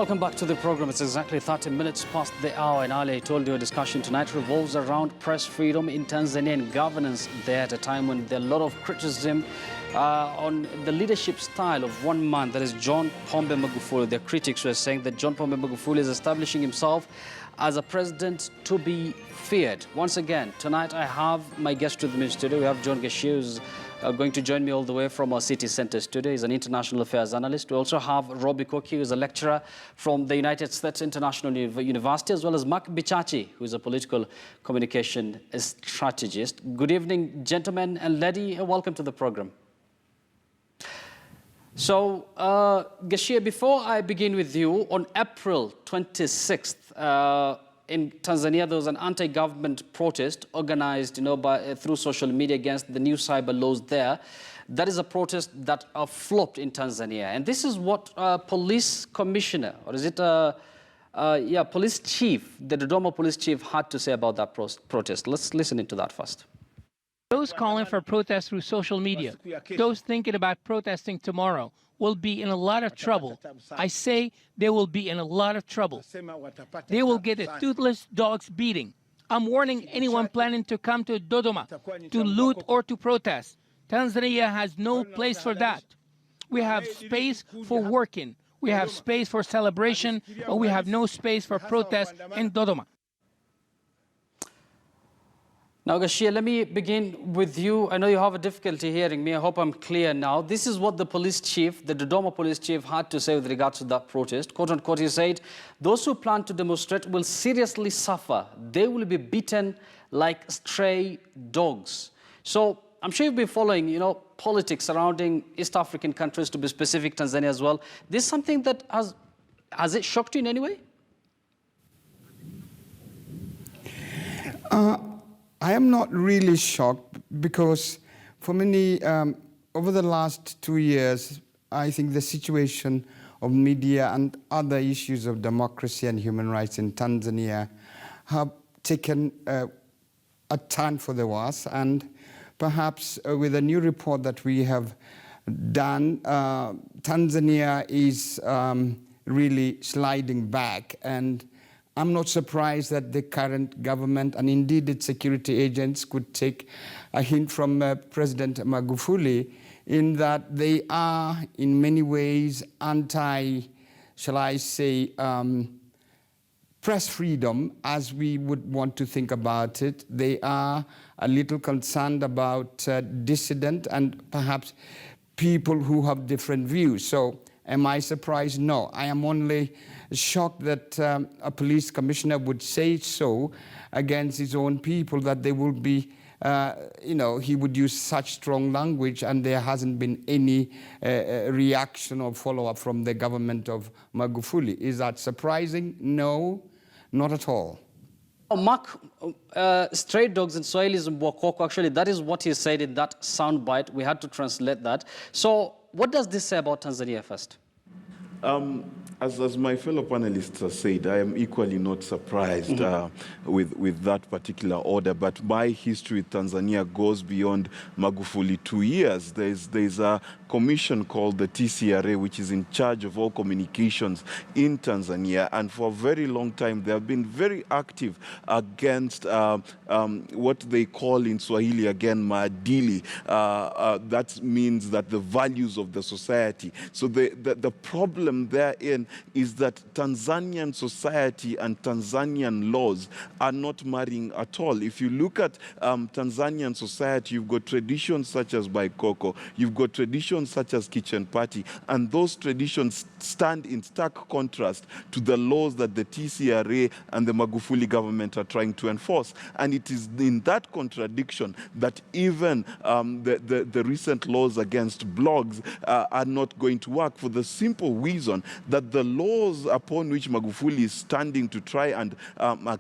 Welcome back to the program. It's exactly 30 minutes past the hour, and Ali, I told you our discussion tonight revolves around press freedom in Tanzania and governance there at a time when there are a lot of criticism on the leadership style of one man, that is John Pombe Magufuli. Their critics were saying that John Pombe Magufuli is establishing himself as a president to be feared. Once again, tonight I have my guest with me in studio. We have John Gashie, who's going to join me all the way from our city center studio. He's an international affairs analyst. We also have Robbie Koki, who's a lecturer from the United States International University, as well as Mark Bichachi, who's a political communication strategist. Good evening, gentlemen and lady. Welcome to the program. So, Gashie, before I begin with you, on April 26th, in Tanzania, there was an anti-government protest organized, through social media against the new cyber laws there. That is a protest that flopped in Tanzania. And this is what police commissioner, or is it police chief, the Dodoma police chief had to say about that protest. Let's listen into that first. Those calling for protests through social media, those thinking about protesting tomorrow, will be in a lot of trouble. I say they will be in a lot of trouble. They will get a toothless dog's beating. I'm warning anyone planning to come to Dodoma to loot or to protest. Tanzania has no place for that. We have space for working. We have space for celebration, but we have no space for protest in Dodoma. Now, Gashie, let me begin with you. I know you have a difficulty hearing me. I hope I'm clear now. This is what the police chief, the Dodoma police chief, had to say with regards to that protest. Quote unquote, he said, those who plan to demonstrate will seriously suffer. They will be beaten like stray dogs. So I'm sure you've been following, politics surrounding East African countries, to be specific, Tanzania as well. This is something that has it shocked you in any way? I am not really shocked because for many, over the last 2 years, I think the situation of media and other issues of democracy and human rights in Tanzania have taken a turn for the worse. And perhaps with a new report that we have done, Tanzania is really sliding back. And I'm not surprised that the current government and indeed its security agents could take a hint from President Magufuli in that they are in many ways anti, shall I say, press freedom as we would want to think about it. They are a little concerned about dissident and perhaps people who have different views. So am I surprised? No, I am only shocked that a police commissioner would say so against his own people, that they will be, he would use such strong language, and there hasn't been any reaction or follow-up from the government of Magufuli. Is that surprising? No, not at all. Mark, stray dogs in Swahili is Mbokoko. Actually, that is what he said in that soundbite. We had to translate that. So what does this say about Tanzania first? As my fellow panelists have said, I am equally not surprised with that particular order. But my history with Tanzania goes beyond Magufuli 2 years. There's a commission called the TCRA, which is in charge of all communications in Tanzania. And for a very long time, they have been very active against what they call in Swahili, again, maadili. That means that the values of the society. So the problem therein is that Tanzanian society and Tanzanian laws are not marrying at all. If you look at Tanzanian society, you've got traditions such as Baikoko, you've got traditions such as kitchen party, and those traditions stand in stark contrast to the laws that the TCRA and the Magufuli government are trying to enforce. And it is in that contradiction that even the recent laws against blogs are not going to work, for the simple reason that the laws upon which Magufuli is standing to try and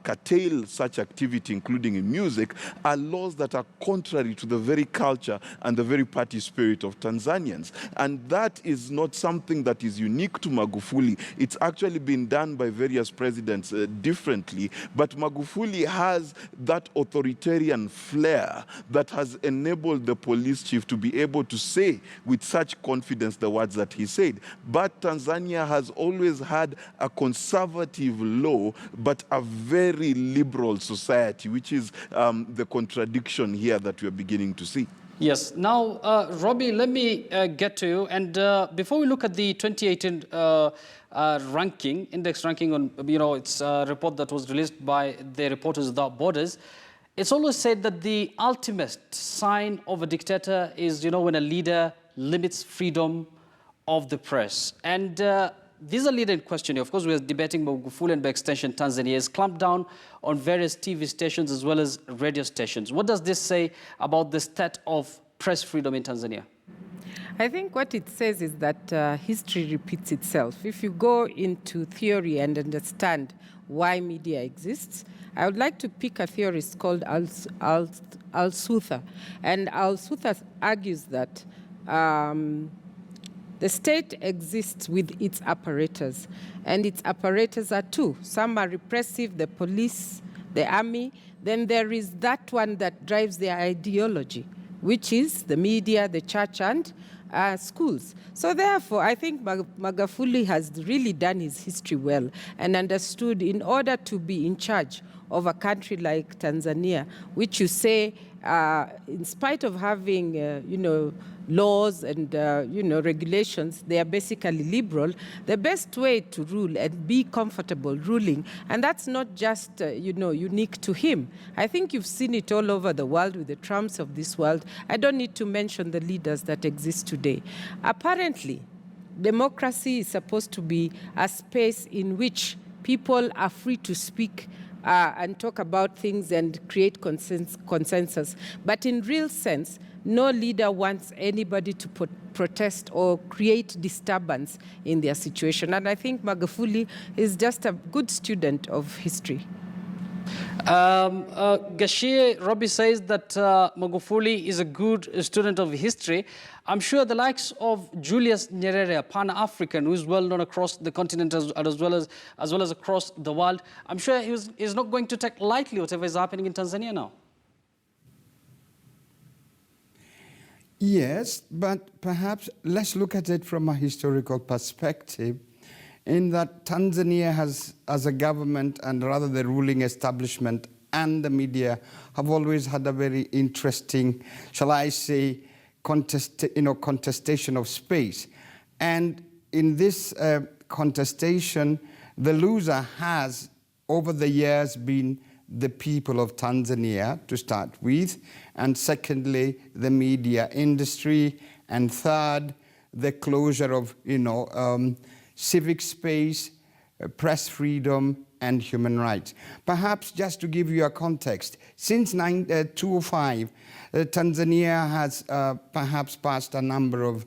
curtail such activity, including in music, are laws that are contrary to the very culture and the very party spirit of Tanzanians. And that is not something that is unique to Magufuli. It's actually been done by various presidents differently, but Magufuli has that authoritarian flair that has enabled the police chief to be able to say with such confidence the words that he said. But Tanzania has also always had a conservative law, but a very liberal society, which is the contradiction here that we're beginning to see. Yes. Now, Robbie, let me get to you. And before we look at the 2018 index ranking on, it's a report that was released by the Reporters Without Borders, it's always said that the ultimate sign of a dictator is, when a leader limits freedom of the press. And these are leader in question. Of course, we're debating Magufuli and by extension Tanzania has clamped down on various TV stations as well as radio stations. What does this say about the state of press freedom in Tanzania? I think what it says is that history repeats itself. If you go into theory and understand why media exists, I would like to pick a theorist called Al-Sutha. And Al-Sutha argues that the state exists with its apparatus, and its apparatus are two. Some are repressive, the police, the army. Then there is that one that drives their ideology, which is the media, the church, and schools. So therefore, I think Magufuli has really done his history well and understood in order to be in charge of a country like Tanzania, which you say, in spite of having, laws and, regulations, they are basically liberal, the best way to rule and be comfortable ruling, and that's not just, unique to him. I think you've seen it all over the world with the Trumps of this world. I don't need to mention the leaders that exist today. Apparently, democracy is supposed to be a space in which people are free to speak and talk about things and create consensus. But in real sense, no leader wants anybody to protest or create disturbance in their situation. And I think Magufuli is just a good student of history. Gashie, Robbie says that Magufuli is a good student of history. I'm sure the likes of Julius Nyerere, a Pan-African who is well known across the continent as well as across the world, I'm sure he's not going to take lightly whatever is happening in Tanzania now. Yes, but perhaps let's look at it from a historical perspective, in that Tanzania has, as a government, and rather the ruling establishment and the media, have always had a very interesting, shall I say, contestation of space. And in this contestation, the loser has, over the years, been the people of Tanzania, to start with, and secondly, the media industry, and third, the closure of, civic space, press freedom, and human rights. Perhaps just to give you a context, since 2005, Tanzania has perhaps passed a number of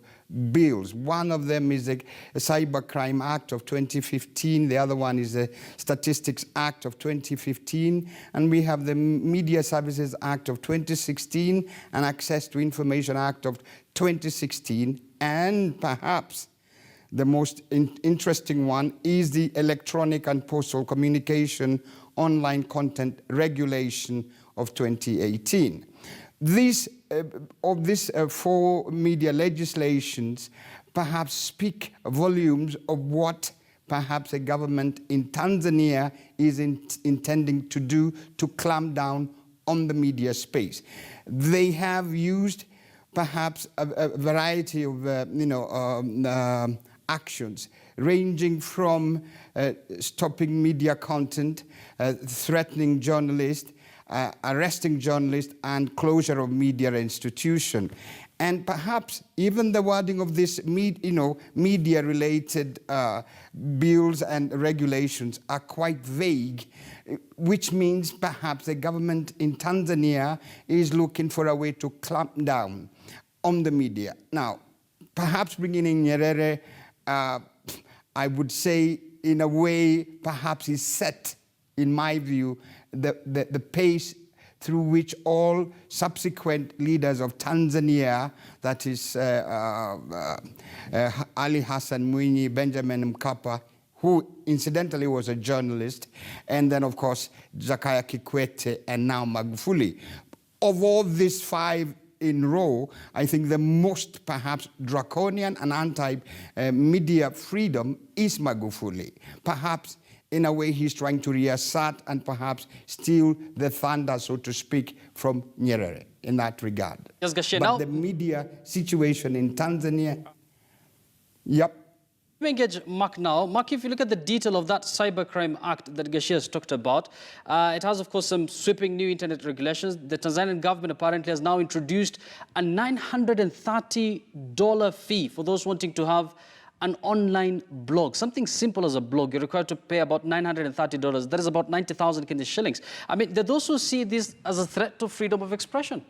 bills. One of them is a Cybercrime Act of 2015. The other one is the Statistics Act of 2015. And we have the Media Services Act of 2016 and Access to Information Act of 2016. And perhaps the most interesting one is the Electronic and Postal Communication Online Content Regulation of 2018. These four media legislations perhaps speak volumes of what perhaps a government in Tanzania is intending to do to clamp down on the media space. They have used perhaps a variety of actions, ranging from stopping media content, threatening journalists, arresting journalists, and closure of media institution. And perhaps even the wording of this media-related bills and regulations are quite vague, which means perhaps the government in Tanzania is looking for a way to clamp down on the media. Now, perhaps bringing in Nyerere, I would say, in a way, perhaps is set, in my view, the pace through which all subsequent leaders of Tanzania, that is Ali Hassan Mwinyi, Benjamin Mkapa, who incidentally was a journalist, and then, of course, Jakaya Kikwete, and now Magufuli. Of all these five in row, I think the most perhaps draconian and anti-media freedom is Magufuli. Perhaps in a way he's trying to reassert and perhaps steal the thunder, so to speak, from Nyerere in that regard. Yes, Gashia, but now the media situation in Tanzania, yep. Let me engage Mark now. Mark, if you look at the detail of that Cybercrime Act that Gashia has talked about, it has, of course, some sweeping new internet regulations. The Tanzanian government apparently has now introduced a $930 fee for those wanting to have an online blog. Something simple as a blog, you're required to pay about $930. That is about 90,000 Kenyan shillings. I mean, there are those who see this as a threat to freedom of expression.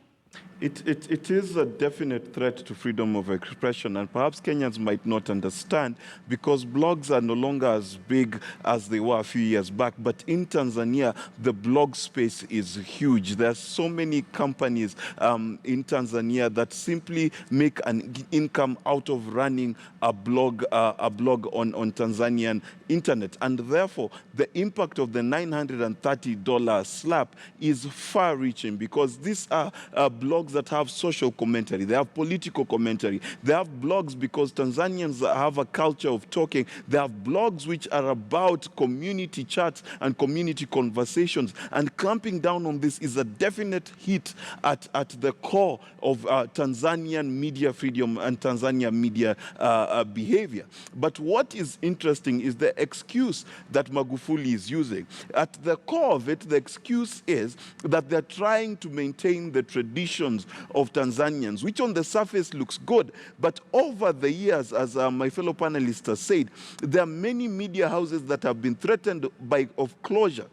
It is a definite threat to freedom of expression, and perhaps Kenyans might not understand because blogs are no longer as big as they were a few years back. But in Tanzania, the blog space is huge. There are so many companies in Tanzania that simply make an income out of running a blog on Tanzanian internet, and therefore the impact of the $930 slap is far-reaching because these are blogs that have social commentary, they have political commentary, they have blogs because Tanzanians have a culture of talking, they have blogs which are about community chats and community conversations, and clamping down on this is a definite hit at the core of Tanzanian media freedom and Tanzanian media behavior. But what is interesting is the excuse that Magufuli is using. At the core of it, the excuse is that they're trying to maintain the traditions of Tanzanians, which on the surface looks good. But over the years, as my fellow panelists have said, there are many media houses that have been threatened of closure,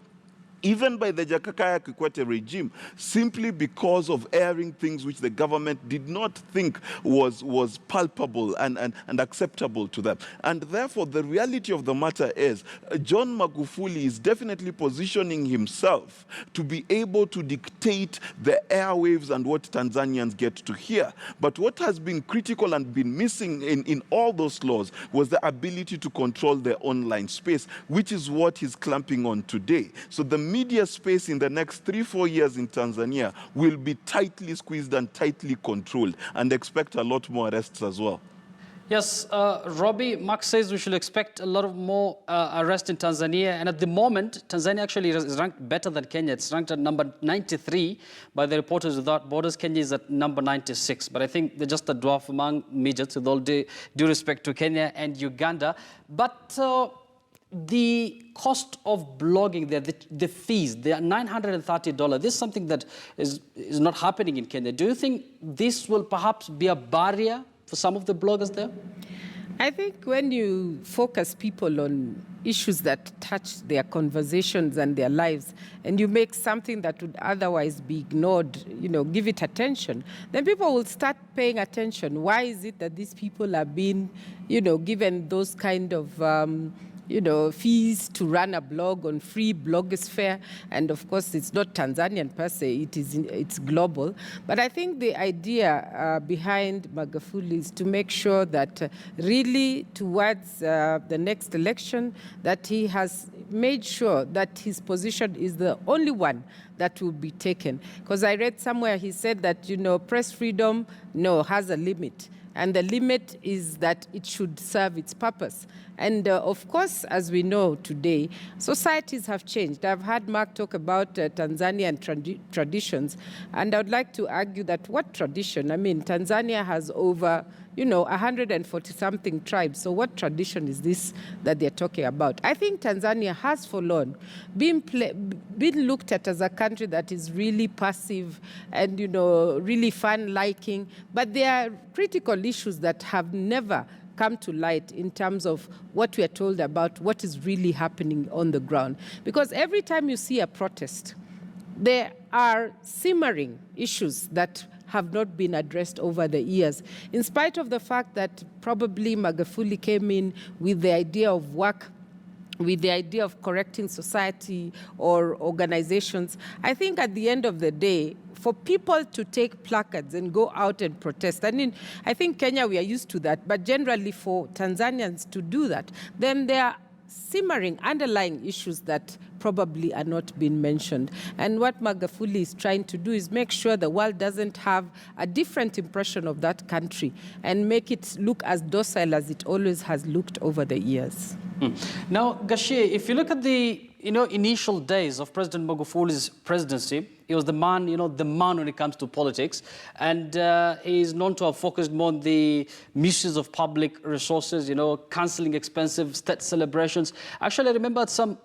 even by the Jakaya Kikwete regime, simply because of airing things which the government did not think was palpable and acceptable to them. And therefore, the reality of the matter is, John Magufuli is definitely positioning himself to be able to dictate the airwaves and what Tanzanians get to hear. But what has been critical and been missing in all those laws was the ability to control the online space, which is what he's clamping on today. So the media space in the next 3-4 years in Tanzania will be tightly squeezed and tightly controlled, and expect a lot more arrests as well. Yes, Robbie, Mark says we should expect a lot of more arrests in Tanzania. And at the moment, Tanzania actually is ranked better than Kenya. It's ranked at number 93 by the Reporters Without Borders. Kenya is at number 96. But I think they're just a dwarf among midgets, with all due respect to Kenya and Uganda. But the cost of blogging there, the fees, they are $930. This is something that is not happening in Kenya. Do you think this will perhaps be a barrier for some of the bloggers there? I think when you focus people on issues that touch their conversations and their lives, and you make something that would otherwise be ignored, give it attention, then people will start paying attention. Why is it that these people are being, given those kind of fees to run a blog on free blogosphere? And of course, it's not Tanzanian per se, it's global. But I think the idea behind Magufuli is to make sure that really towards the next election, that he has made sure that his position is the only one that will be taken. Because I read somewhere he said that, press freedom, has a limit. And the limit is that it should serve its purpose. And of course, as we know today, societies have changed. I've heard Mark talk about Tanzanian traditions, and I would like to argue that what tradition? I mean, Tanzania has over 140-something tribes. So what tradition is this that they're talking about? I think Tanzania has for long been looked at as a country that is really passive and, really fun-liking. But there are critical issues that have never come to light in terms of what we are told about what is really happening on the ground. Because every time you see a protest, there are simmering issues that have not been addressed over the years, in spite of the fact that probably Magufuli came in with the idea of work, with the idea of correcting society or organizations. I think at the end of the day, for people to take placards and go out and protest, I think Kenya, we are used to that, but generally for Tanzanians to do that, then there are simmering, underlying issues that probably are not being mentioned. And what Magufuli is trying to do is make sure the world doesn't have a different impression of that country and make it look as docile as it always has looked over the years. Now, Gashie, if you look at the initial days of President Magufuli's presidency, he was the man, the man when it comes to politics, and he is known to have focused more on the misuse of public resources, cancelling expensive state celebrations. Actually, I remember at some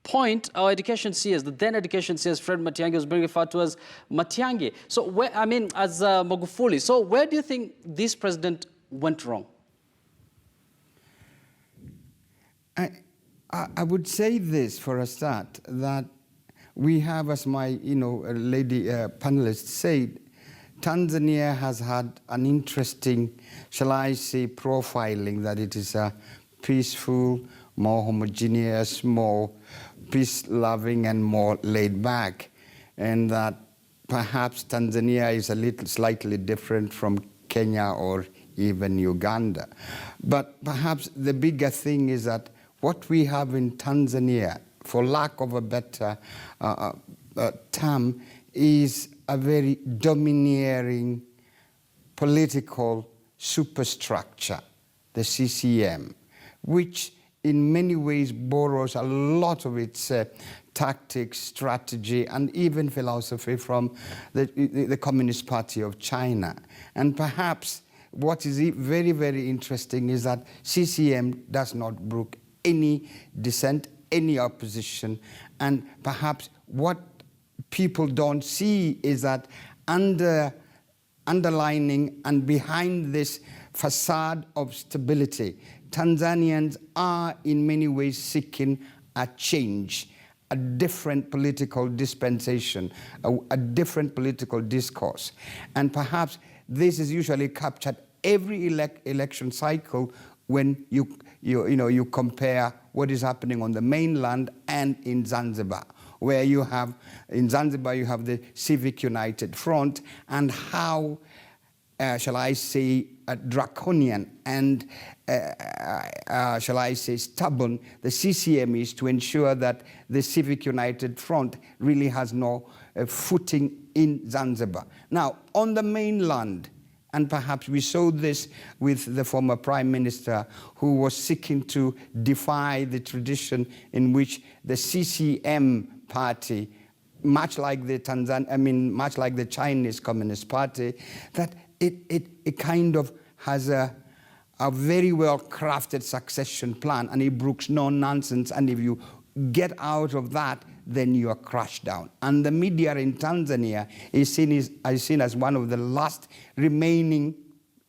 point, our education CS, the then education CS, Fred Matiang'i, was being referred to as Matiang'i. So, as Magufuli. So, where do you think this president went wrong? I would say this for a start, that we have, as my lady panelist said, Tanzania has had an interesting, shall I say, profiling, that it is a peaceful, more homogeneous, more peace-loving and more laid back, and that perhaps Tanzania is a little slightly different from Kenya or even Uganda. But perhaps the bigger thing is that what we have in Tanzania, for lack of a better term, is a very domineering political superstructure, the CCM, which in many ways borrows a lot of its tactics, strategy, and even philosophy from the Communist Party of China. And perhaps what is very, very interesting is that CCM does not brook any dissent, any opposition, and perhaps what people don't see is that underlining and behind this facade of stability, Tanzanians are in many ways seeking a change, a different political dispensation, a different political discourse. And perhaps this is usually captured every election cycle when you compare what is happening on the mainland and in Zanzibar, where in Zanzibar you have the Civic United Front, and how, shall I say, draconian and, shall I say, stubborn the CCM is to ensure that the Civic United Front really has no footing in Zanzibar. Now, on the mainland, and perhaps we saw this with the former Prime Minister, who was seeking to defy the tradition in which the CCM party, much like the much like the Chinese Communist Party, that it kind of has a very well-crafted succession plan, and it brooks no nonsense. And if you get out of that, then you are crushed down. And the media in Tanzania is seen as one of the last remaining,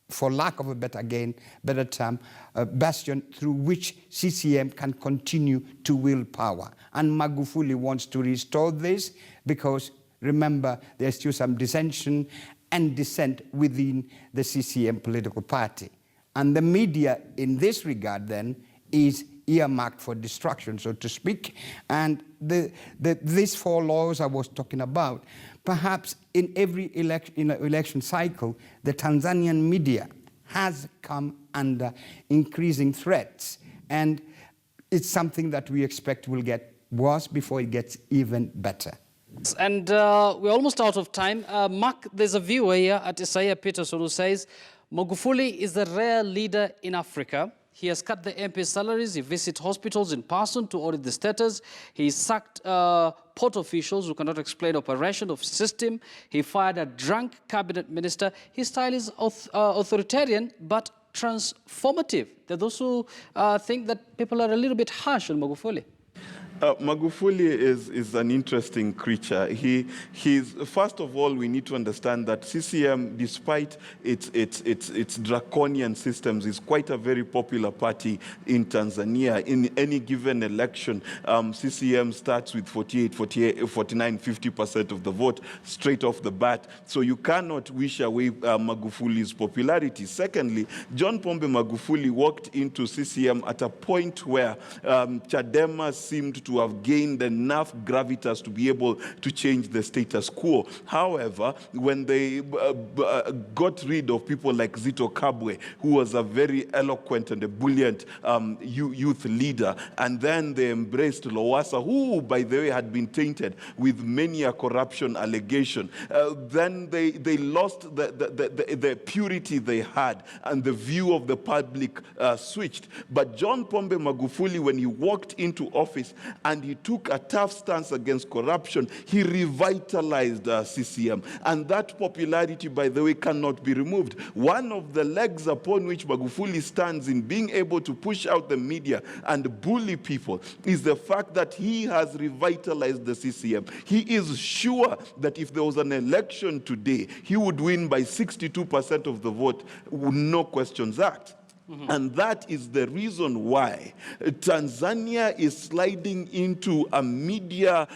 for lack of a better term, bastion through which CCM can continue to wield power. And Magufuli wants to restore this because, remember, there's still some dissension and dissent within the CCM political party. And the media, in this regard, then, is earmarked for destruction, so to speak. And these four laws I was talking about, perhaps in every election cycle, the Tanzanian media has come under increasing threats. And it's something that we expect will get worse before it gets even better. And we're almost out of time. Mark, there's a viewer here at Isaiah Peterson who says, Magufuli is the rare leader in Africa. He has cut the MP's salaries. He visits hospitals in person to audit the status. He sacked port officials who cannot explain operation of system. He fired a drunk cabinet minister. His style is authoritarian but transformative. There are those who think that people are a little bit harsh on Magufuli. Magufuli is an interesting creature. He's first of all, we need to understand that CCM, despite its draconian systems, is quite a very popular party in Tanzania. In any given election, CCM starts with 48, 49, 50% of the vote straight off the bat. So you cannot wish away Magufuli's popularity. Secondly, John Pombe Magufuli walked into CCM at a point where Chadema seemed seemed to have gained enough gravitas to be able to change the status quo. However, when they got rid of people like Zito Kabwe, who was a very eloquent and ebullient youth leader, and then they embraced Lowassa, who, by the way, had been tainted with many a corruption allegation, then they lost the purity they had, and the view of the public switched. But John Pombe Magufuli, when he walked into office and he took a tough stance against corruption, he revitalized CCM. And that popularity, by the way, cannot be removed. One of the legs upon which Magufuli stands in being able to push out the media and bully people is the fact that he has revitalized the CCM. He is sure that if there was an election today, he would win by 62% of the vote, no questions asked. And that is the reason why Tanzania is sliding into a media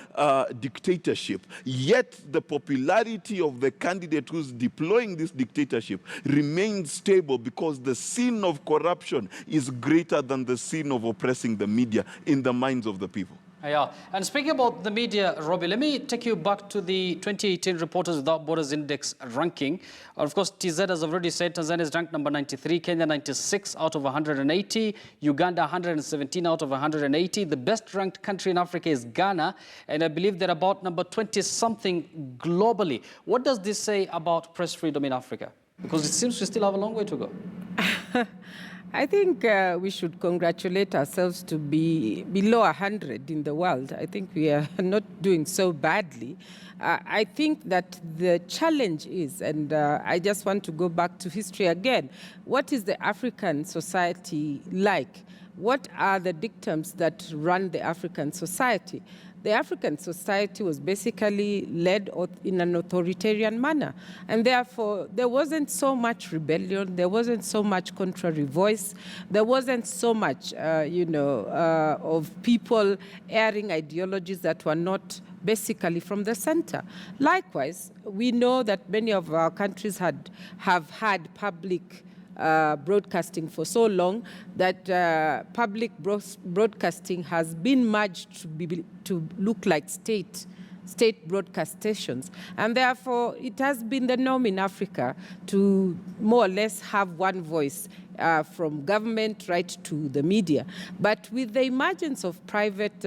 dictatorship. Yet the popularity of the candidate who's deploying this dictatorship remains stable because the sin of corruption is greater than the sin of oppressing the media in the minds of the people. Yeah, and speaking about the media, Robbie, let me take you back to the 2018 Reporters Without Borders Index ranking. Of course, TZ has already said Tanzania is ranked number 93, Kenya 96 out of 180, Uganda 117 out of 180. The best ranked country in Africa is Ghana, and I believe they're about number 20-something globally. What does this say about press freedom in Africa? Because it seems we still have a long way to go. I think we should congratulate ourselves to be below 100 in the world. I think we are not doing so badly. I think that the challenge is, and I just want to go back to history again, what is the African society like? What are the dictums that run the African society? The African society was basically led in an authoritarian manner. And therefore, there wasn't so much rebellion, there wasn't so much contrary voice, there wasn't so much, of people airing ideologies that were not basically from the center. Likewise, we know that many of our countries have had public broadcasting for so long that public broadcasting has been merged to look like state broadcast stations. And therefore, it has been the norm in Africa to more or less have one voice from government right to the media. But with the emergence of private,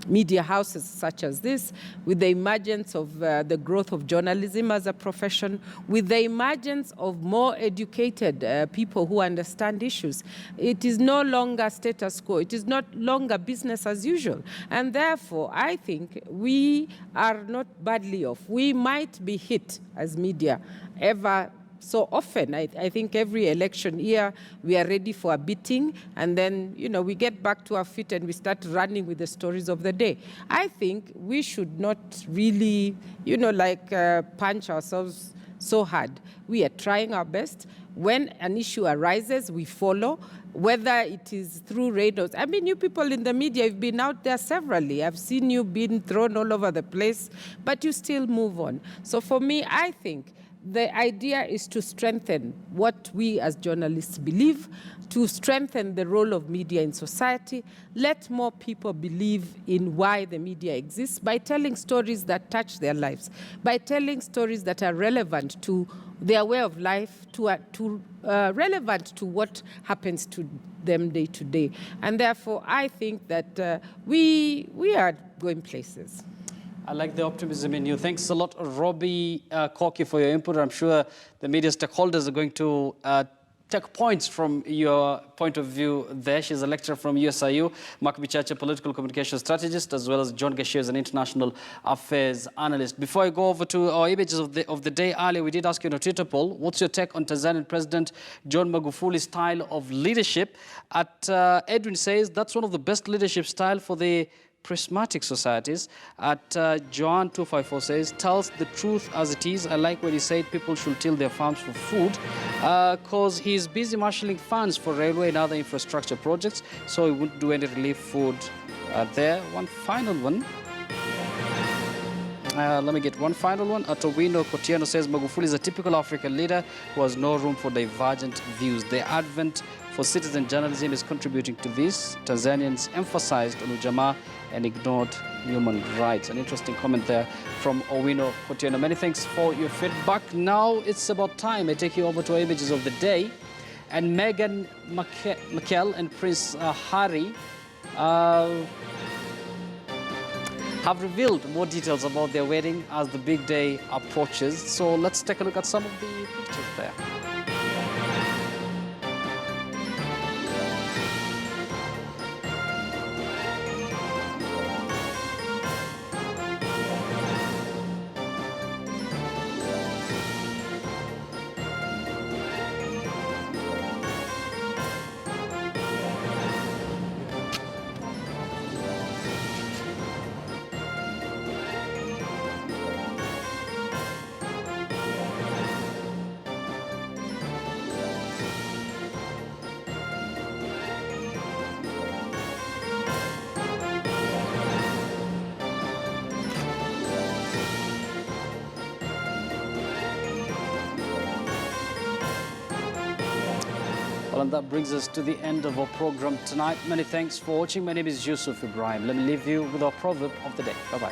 media houses such as this, with the emergence of the growth of journalism as a profession, with the emergence of more educated people who understand issues, it is no longer status quo. It is not longer business as usual. And therefore, I think we are not badly off. We might be hit as media ever so often. I think every election year we are ready for a beating, and then we get back to our feet and we start running with the stories of the day. I think we should not really punch ourselves so hard. We are trying our best. When an issue arises, we follow, whether it is through radars. I mean, you people in the media, you've been out there severally. I've seen you being thrown all over the place, but you still move on. So for me, I think the idea is to strengthen what we as journalists believe, to strengthen the role of media in society, let more people believe in why the media exists by telling stories that touch their lives, by telling stories that are relevant to their way of life, relevant to what happens to them day to day. And therefore, I think that we are going places. I like the optimism in you. Thanks a lot, Robbie Corky, for your input. I'm sure the media stakeholders are going to take points from your point of view there. She's a lecturer from USIU, Mark Bichache, political communication strategist, as well as John Gashia is an international affairs analyst. Before I go over to our images of the day earlier, we did ask you in a Twitter poll, what's your take on Tanzanian President John Magufuli's style of leadership? Edwin says that's one of the best leadership style for the prismatic societies. Joan 254 says, tells the truth as it is. I like when he said people should till their farms for food because he's busy marshalling funds for railway and other infrastructure projects, so he wouldn't do any relief food there. One final one. Let me get one final one. Atowino Kotiano says Magufuli is a typical African leader who has no room for divergent views. The advent for citizen journalism is contributing to this. Tanzanians emphasized on Ujamaa and ignored human rights. An interesting comment there from Owino Kotiano. Many thanks for your feedback. Now it's about time I take you over to our images of the day. And Meghan Markle and Prince Harry have revealed more details about their wedding as the big day approaches. So let's take a look at some of the pictures there. Well, and that brings us to the end of our program tonight. Many thanks for watching. My name is Yusuf Ibrahim. Let me leave you with our proverb of the day. Bye-bye.